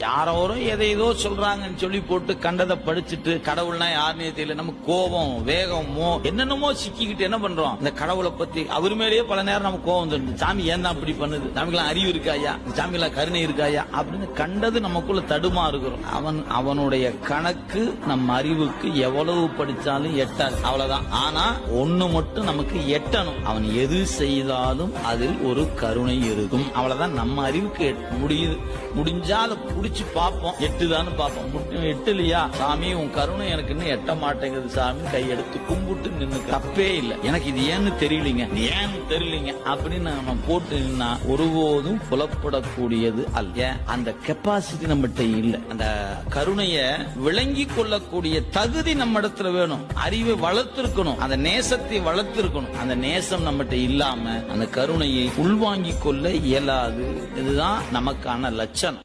யாரோரும் எதையோ சொல்றாங்கன்னு சொல்லி போட்டு கண்டதை படிச்சுட்டு கடவுள்னா யாருன்னே தெரியல, நம்ம கோபம் வேகமோ என்னென்னமோ சிக்கிக்கிட்டு என்ன பண்றோம், இந்த கடவுளை பத்தி அவர் மேலேயே பல நேரம் நம்ம கோபம் வந்துடுது. சாமி ஏன் தான் அப்படி பண்ணுது, சாமிக்கெல்லாம் அறிவு இருக்காயா, சாமிக்கெல்லாம் கருணை இருக்காயா அப்படின்னு கண்டது நமக்குள்ள தடுமா இருக்கிறோம். அவனுடைய கணக்கு நம்ம அறிவுக்கு எவ்வளவு படிச்சாலும் எட்டாது, அவ்வளவுதான். ஆனா ஒண்ணு மட்டும் நமக்கு எட்டணும், அவன் எது செய்தாலும் அதில் ஒரு கருணை இருக்கும், அவ்வளவுதான். நம்ம அறிவுக்கு முடிஞ்சா அதை புடிச்சு பார்ப்போம், எட்டுதான்னு பார்ப்போம். எட்டு இல்லையா, சாமி உன் கருணை எனக்கு இன்னும் எட்ட மாட்டேங்குது சாமி, கையெடுத்து கும்பிட்டு நின்னு தப்பே இல்லை, எனக்கு இது ஏன்னு தெரியலீங்க ஏன்னு தெரியலீங்க அப்படின்னு நம்ம போட்டு நின்னா ஒருபோதும் புலப்படக்கூடியது அல்ல. அந்த கெப்பாசிட்டி நம்மகிட்ட இல்ல. அந்த கருணைய விளங்கி கொள்ளக்கூடிய தகுதி நம்ம இடத்துல வேணும், அறிவை வளர்த்திருக்கணும், அந்த நேசத்தை வளர்த்திருக்கணும். அந்த நேசம் நம்மகிட்ட இல்லாம அந்த கருணையை உள்வாங்கிக் கொள்ள இயலாது. இதுதான் நமக்கான லட்சணம்.